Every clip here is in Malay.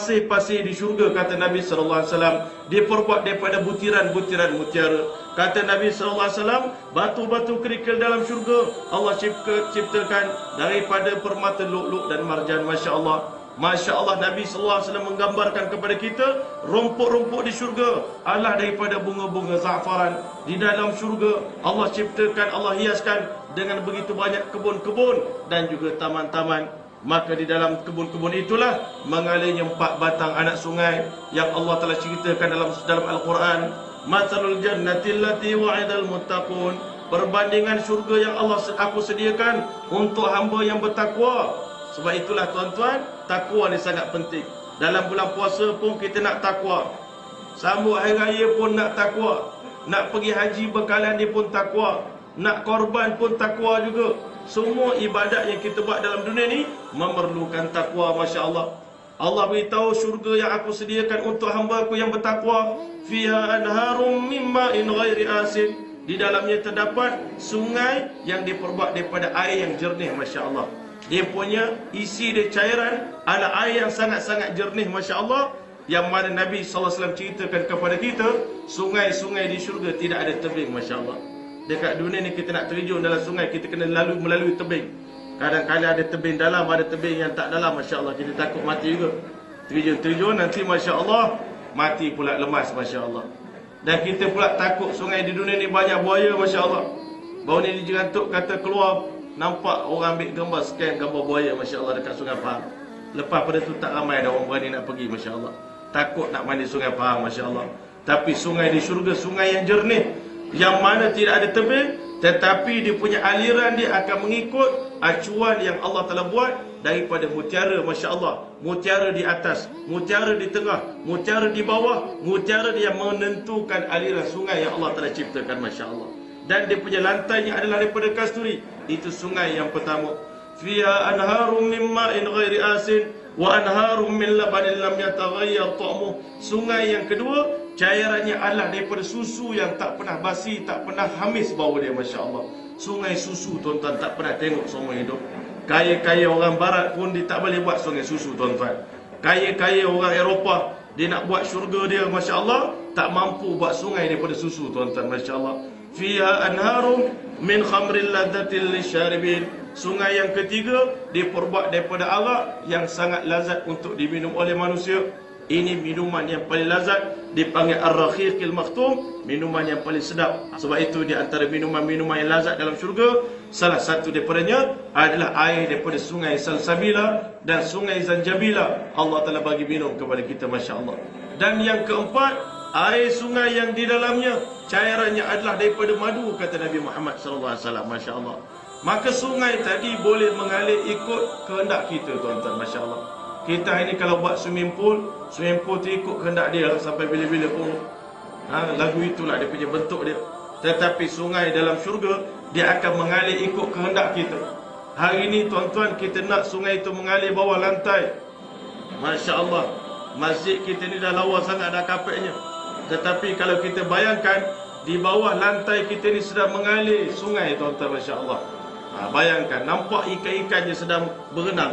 pasir-pasir di syurga, kata Nabi SAW, diperbuat daripada butiran-butiran mutiara. Kata Nabi SAW, batu-batu kerikil dalam syurga Allah ciptakan daripada permata lu'lu' dan marjan. Masya Allah. Masya Allah, Nabi SAW menggambarkan kepada kita rumput-rumput di syurga adalah daripada bunga-bunga za'faran. Di dalam syurga Allah ciptakan, Allah hiaskan dengan begitu banyak kebun-kebun dan juga taman-taman. Maka di dalam kebun-kebun itulah mengalirnya 4 batang anak sungai yang Allah telah ceritakan dalam Al-Quran. Matsalul jannati allati wa'idal muttaqun, perbandingan syurga yang aku sediakan untuk hamba yang bertakwa. Sebab itulah tuan-tuan, takwa ni sangat penting. Dalam bulan puasa pun kita nak takwa, sambut hari raya pun nak takwa, nak pergi haji bekalan ni pun takwa, nak korban pun takwa juga. Semua ibadat yang kita buat dalam dunia ni memerlukan takwa. Masya Allah. Allah beritahu syurga yang aku sediakan untuk hamba aku yang bertakwa, fiha anharum mimma in ghairi asin, di dalamnya terdapat sungai yang diperbuat daripada air yang jernih. Masya Allah. Dia punya isi dia cairan adalah air yang sangat-sangat jernih. Masya Allah. Yang mana Nabi SAW ceritakan kepada kita, sungai-sungai di syurga tidak ada tebing. Masya Allah. Dekat dunia ni kita nak terjun dalam sungai, kita kena melalui tebing. Kadang-kadang ada tebing dalam, ada tebing yang tak dalam. Masya Allah, kita takut mati juga. Terjun nanti Masya Allah mati pula, lemas. Masya Allah. Dan kita pula takut sungai di dunia ni banyak buaya. Masya Allah. Baru ni dijerantuk kata keluar, nampak orang ambil gambar, scan gambar buaya. Masya Allah, dekat Sungai Pahang. Lepas pada tu tak ramai ada orang berani nak pergi. Masya Allah. Takut nak mandi Sungai Pahang. Masya Allah. Tapi sungai di syurga, sungai yang jernih, yang mana tidak ada tebing, tetapi dia punya aliran dia akan mengikut acuan yang Allah telah buat daripada mutiara. Masya Allah. Mutiara di atas, mutiara di tengah, mutiara di bawah, mutiara yang menentukan aliran sungai yang Allah telah ciptakan. Masya Allah. Dan dia punya lantainya adalah daripada kasturi. Itu sungai yang pertama. Fiha anharum min ma'in ghairi asin wa anharum min labanin lam yataghayyar ta'muh. Sungai yang kedua, cairannya adalah daripada susu yang tak pernah basi, tak pernah hamis bau dia. Masya Allah. Sungai susu, tuan-tuan, tak pernah tengok seumur hidup. Kaya-kaya orang barat pun dia tak boleh buat sungai susu, tuan-tuan. Kaya-kaya orang Eropah, dia nak buat syurga dia, Masya Allah, tak mampu buat sungai daripada susu, tuan-tuan. Masya Allah. Fiha anharum min khamril ladzatil lisyaribin. Sungai yang ketiga diperbuat daripada arak yang sangat lazat untuk diminum oleh manusia. Ini minuman yang paling lazat, dipanggil ar-rakhiqil makhtum, minuman yang paling sedap. Sebab itu di antara minuman-minuman yang lazat dalam syurga, salah satu daripadanya adalah air daripada sungai Salsabila dan sungai Zanjabila. Allah telah bagi minum kepada kita. Masya Allah. Dan yang keempat, air sungai yang di dalamnya cairannya adalah daripada madu, kata Nabi Muhammad SAW. Masya Allah. Maka sungai tadi boleh mengalir ikut kehendak kita, tuan-tuan. Masya Allah. Kita ini kalau buat swimming pool tu ikut kehendak dia sampai bila-bila pun. Lagu itulah dia punya bentuk dia. Tetapi sungai dalam syurga, dia akan mengalir ikut kehendak kita. Hari ini, tuan-tuan, kita nak sungai itu mengalir bawah lantai. Masya Allah. Masjid kita ni dah lawa sangat, dah kapetnya. Tetapi kalau kita bayangkan, di bawah lantai kita ni sedang mengalir sungai, tuan-tuan. Masya Allah. Bayangkan, nampak ikan-ikannya sedang berenang.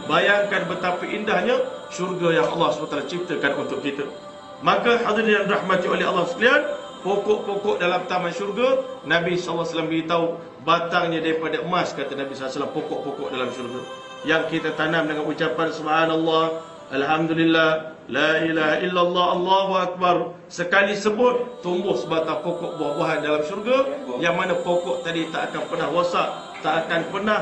Bayangkan betapa indahnya syurga yang Allah SWT ciptakan untuk kita. Maka hadirin yang rahmati oleh Allah sekalian, pokok-pokok dalam taman syurga, Nabi SAW beritahu batangnya daripada emas, kata Nabi SAW, pokok-pokok dalam syurga. Yang kita tanam dengan ucapan subhanallah, alhamdulillah, la ilaha illallah, Allahu akbar. Sekali sebut, tumbuh sebatang pokok buah-buahan dalam syurga, yang mana pokok tadi tak akan pernah rosak, tak akan pernah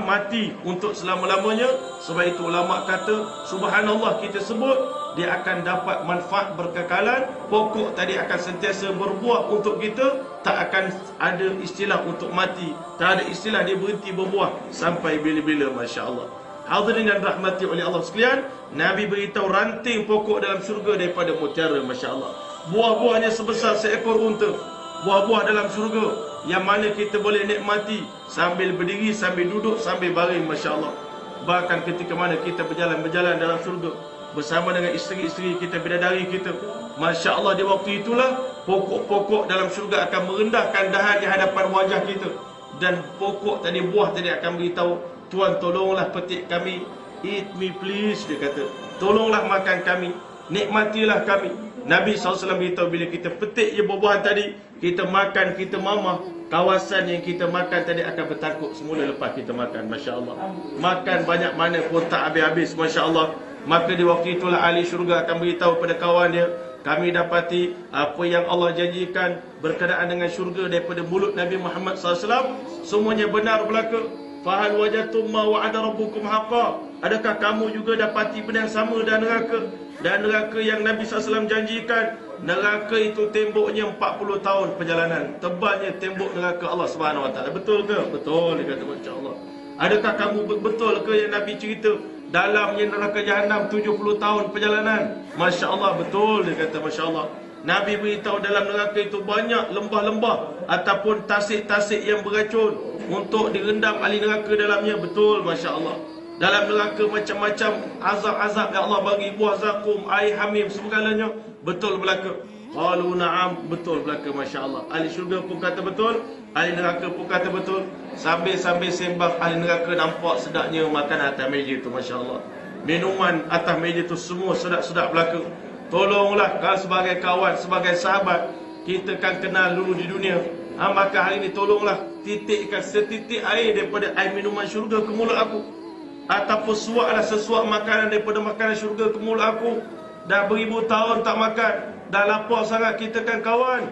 mati untuk selama-lamanya. Sebab itu ulama kata, subhanallah kita sebut, dia akan dapat manfaat berkekalan. Pokok tadi akan sentiasa berbuah untuk kita, tak akan ada istilah untuk mati, tak ada istilah dia berhenti berbuah sampai bila-bila. Masya Allah. Hadirin dan rahmati oleh Allah sekalian, Nabi beritahu ranting pokok dalam syurga daripada mutiara. Masya Allah. Buah-buahnya sebesar seekor unta. Buah-buah dalam syurga yang mana kita boleh nikmati sambil berdiri, sambil duduk, sambil baring. Masya Allah. Bahkan ketika mana kita berjalan-berjalan dalam syurga bersama dengan isteri-isteri kita, bidadari kita, Masya Allah, di waktu itulah pokok-pokok dalam syurga akan merendahkan dahan di hadapan wajah kita. Dan pokok tadi, buah tadi akan beritahu, Tuan tolonglah petik kami, Eat me please, dia kata. Tolonglah makan kami, nikmatilah kami. Nabi SAW beritahu bila kita petik je buah-buahan tadi, kita makan, kita mamah, kawasan yang kita makan tadi akan bertakuk semula lepas kita makan. Masya Allah. Makan banyak mana pun tak habis-habis. Masya Allah. Maka di waktu itulah ahli syurga akan beritahu pada kawan dia, kami dapati apa yang Allah janjikan berkenaan dengan syurga daripada mulut Nabi Muhammad SAW, semuanya benar belaka. Fahal wajatum ma wa'ada rabbukum haqqa. Adakah kamu juga dapati benda yang sama dan neraka? Dan neraka yang Nabi SAW janjikan, neraka itu temboknya 40 tahun perjalanan. Tebalnya tembok neraka Allah Subhanahu Wa Taala. Betul ke? Betul, dia kata, masya-Allah. Adakah kamu betul ke yang Nabi cerita dalamnya neraka jahanam 70 tahun perjalanan? Masya-Allah, betul, dia kata, masya-Allah. Nabi beritahu dalam neraka itu banyak lembah-lembah ataupun tasik-tasik yang beracun untuk direndam ahli neraka dalamnya. Betul, masya-Allah. Dalam neraka macam-macam azab-azab yang Allah bagi, buah zakum, air hamim, segalanya. Betul belaka. Qalu na'am, betul belaka, masya-Allah. Ahli syurga pun kata betul, ahli neraka pun kata betul. Sambil-sambil sembang, ahli neraka nampak sedapnya makan atas meja itu, masya-Allah. Minuman atas meja itu semua sedap-sedap belaka. Tolonglah kalau sebagai kawan, sebagai sahabat, kita kan kenal dulu di dunia. Maka hari ini tolonglah titikkan setitik air daripada air minuman syurga ke mulut aku, ataupun suaklah sesuap makanan daripada makanan syurga ke mulut aku. Dah beribu tahun tak makan, dah lapar sangat, kita kan kawan.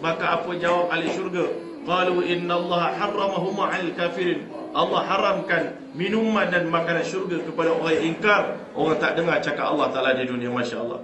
Maka apa jawab ahli syurga? Qalu innallaha harramahuma 'alal kafirin. Allah haramkan minuman dan makanan syurga kepada orang yang ingkar, orang tak dengar cakap Allah Ta'ala di dunia. Masya Allah.